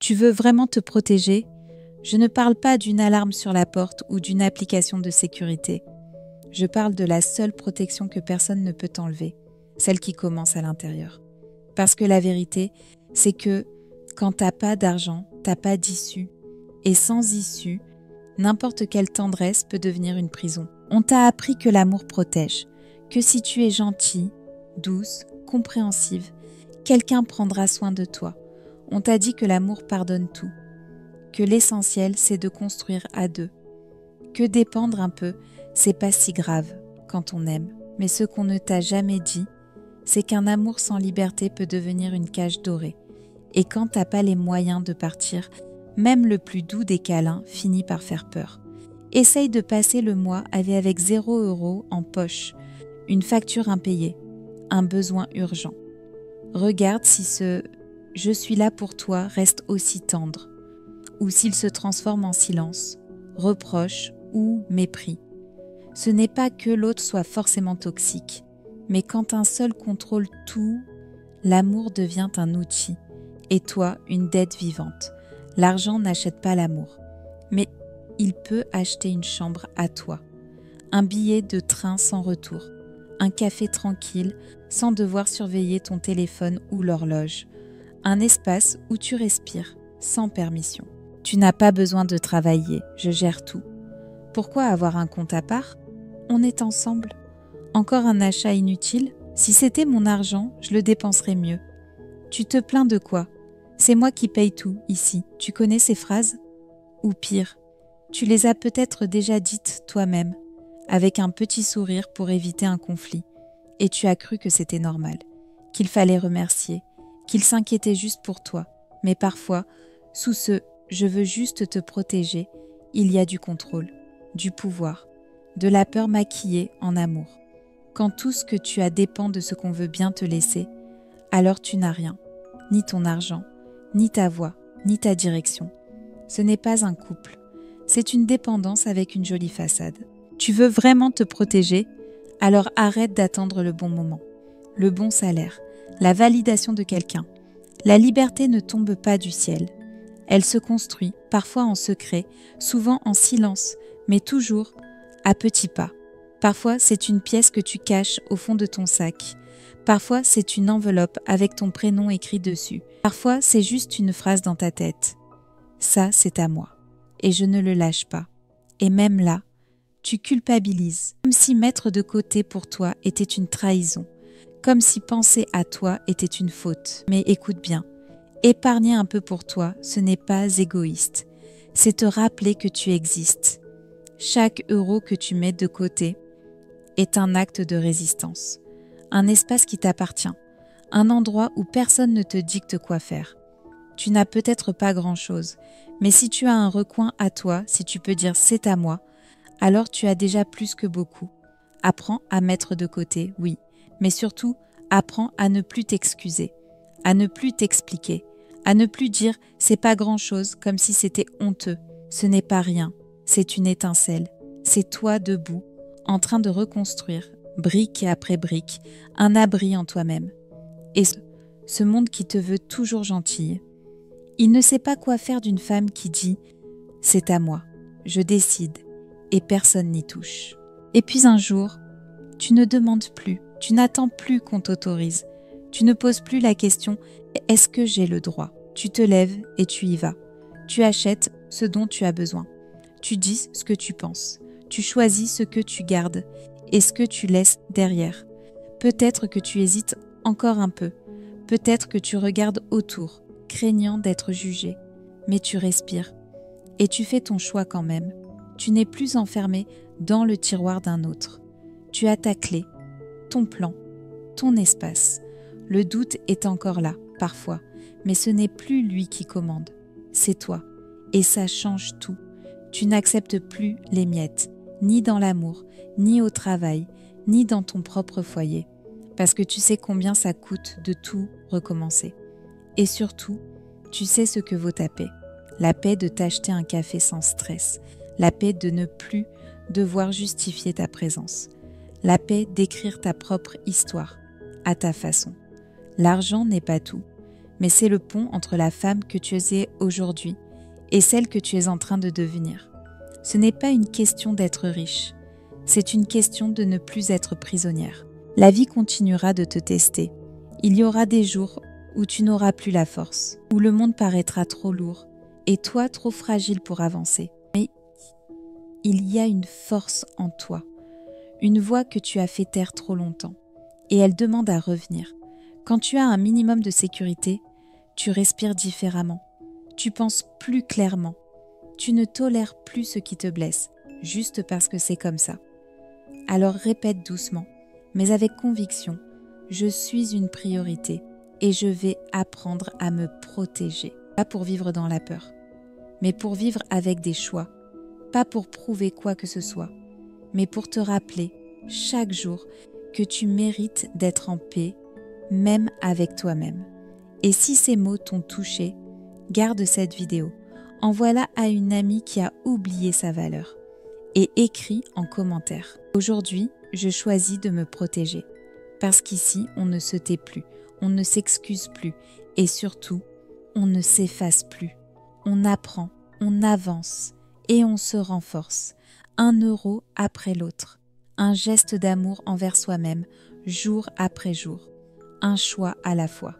Tu veux vraiment te protéger? Je ne parle pas d'une alarme sur la porte ou d'une application de sécurité. Je parle de la seule protection que personne ne peut t'enlever, celle qui commence à l'intérieur. Parce que la vérité, c'est que quand t'as pas d'argent, t'as pas d'issue. Et sans issue, n'importe quelle tendresse peut devenir une prison. On t'a appris que l'amour protège, que si tu es gentille, douce, compréhensive, quelqu'un prendra soin de toi. On t'a dit que l'amour pardonne tout, que l'essentiel c'est de construire à deux, que dépendre un peu, c'est pas si grave quand on aime. Mais ce qu'on ne t'a jamais dit, c'est qu'un amour sans liberté peut devenir une cage dorée. Et quand t'as pas les moyens de partir, même le plus doux des câlins finit par faire peur. Essaye de passer le mois avec 0 € en poche, une facture impayée, un besoin urgent. Regarde si ce « je suis là pour toi » reste aussi tendre, ou s'il se transforme en silence, reproche ou mépris. Ce n'est pas que l'autre soit forcément toxique, mais quand un seul contrôle tout, l'amour devient un outil, et toi une dette vivante. L'argent n'achète pas l'amour, mais il peut acheter une chambre à toi, un billet de train sans retour, un café tranquille sans devoir surveiller ton téléphone ou l'horloge, un espace où tu respires sans permission. Tu n'as pas besoin de travailler, je gère tout. Pourquoi avoir un compte à part? On est ensemble. Encore un achat inutile? Si c'était mon argent, je le dépenserais mieux. Tu te plains de quoi? C'est moi qui paye tout, ici. Tu connais ces phrases? Ou pire, tu les as peut-être déjà dites toi-même, avec un petit sourire pour éviter un conflit. Et tu as cru que c'était normal, qu'il fallait remercier, qu'il s'inquiétait juste pour toi. Mais parfois, sous ce « je veux juste te protéger », il y a du contrôle, du pouvoir, de la peur maquillée en amour. Quand tout ce que tu as dépend de ce qu'on veut bien te laisser, alors tu n'as rien, ni ton argent, ni ta voix, ni ta direction. Ce n'est pas un couple, c'est une dépendance avec une jolie façade. Tu veux vraiment te protéger? Alors arrête d'attendre le bon moment, le bon salaire, la validation de quelqu'un. La liberté ne tombe pas du ciel. Elle se construit, parfois en secret, souvent en silence, mais toujours à petits pas. Parfois, c'est une pièce que tu caches au fond de ton sac. Parfois, c'est une enveloppe avec ton prénom écrit dessus. Parfois, c'est juste une phrase dans ta tête. Ça, c'est à moi. Et je ne le lâche pas. Et même là, tu culpabilises. Comme si mettre de côté pour toi était une trahison. Comme si penser à toi était une faute. Mais écoute bien, épargner un peu pour toi, ce n'est pas égoïste. C'est te rappeler que tu existes. Chaque euro que tu mets de côté est un acte de résistance. Un espace qui t'appartient, un endroit où personne ne te dicte quoi faire. Tu n'as peut-être pas grand-chose, mais si tu as un recoin à toi, si tu peux dire « c'est à moi », alors tu as déjà plus que beaucoup. Apprends à mettre de côté, oui, mais surtout, apprends à ne plus t'excuser, à ne plus t'expliquer, à ne plus dire « c'est pas grand-chose » comme si c'était honteux. Ce n'est pas rien, c'est une étincelle, c'est toi debout, en train de reconstruire, brique après brique, un abri en toi-même. Et ce monde qui te veut toujours gentille. Il ne sait pas quoi faire d'une femme qui dit « c'est à moi, je décide » et personne n'y touche. Et puis un jour, tu ne demandes plus, tu n'attends plus qu'on t'autorise. Tu ne poses plus la question « est-ce que j'ai le droit ?» Tu te lèves et tu y vas. Tu achètes ce dont tu as besoin. Tu dis ce que tu penses. Tu choisis ce que tu gardes et ce que tu laisses derrière. Peut-être que tu hésites encore un peu. Peut-être que tu regardes autour, craignant d'être jugé. Mais tu respires et tu fais ton choix quand même. Tu n'es plus enfermé dans le tiroir d'un autre. Tu as ta clé, ton plan, ton espace. Le doute est encore là, parfois, mais ce n'est plus lui qui commande. C'est toi. Et ça change tout. Tu n'acceptes plus les miettes, ni dans l'amour, ni au travail, ni dans ton propre foyer. Parce que tu sais combien ça coûte de tout recommencer. Et surtout, tu sais ce que vaut ta paix. La paix de t'acheter un café sans stress. La paix de ne plus devoir justifier ta présence. La paix d'écrire ta propre histoire, à ta façon. L'argent n'est pas tout, mais c'est le pont entre la femme que tu es aujourd'hui et celle que tu es en train de devenir. Ce n'est pas une question d'être riche, c'est une question de ne plus être prisonnière. La vie continuera de te tester. Il y aura des jours où tu n'auras plus la force, où le monde paraîtra trop lourd et toi trop fragile pour avancer. Mais il y a une force en toi, une voix que tu as fait taire trop longtemps, et elle demande à revenir. Quand tu as un minimum de sécurité, tu respires différemment, tu penses plus clairement, tu ne tolères plus ce qui te blesse, juste parce que c'est comme ça. Alors répète doucement, mais avec conviction, je suis une priorité et je vais apprendre à me protéger. Pas pour vivre dans la peur, mais pour vivre avec des choix. Pas pour prouver quoi que ce soit, mais pour te rappeler chaque jour que tu mérites d'être en paix, même avec toi-même. Et si ces mots t'ont touché, garde cette vidéo, envoie-la à une amie qui a oublié sa valeur et écris en commentaire. Aujourd'hui, je choisis de me protéger, parce qu'ici, on ne se tait plus, on ne s'excuse plus et surtout, on ne s'efface plus. On apprend, on avance et on se renforce, un euro après l'autre, un geste d'amour envers soi-même, jour après jour, un choix à la fois.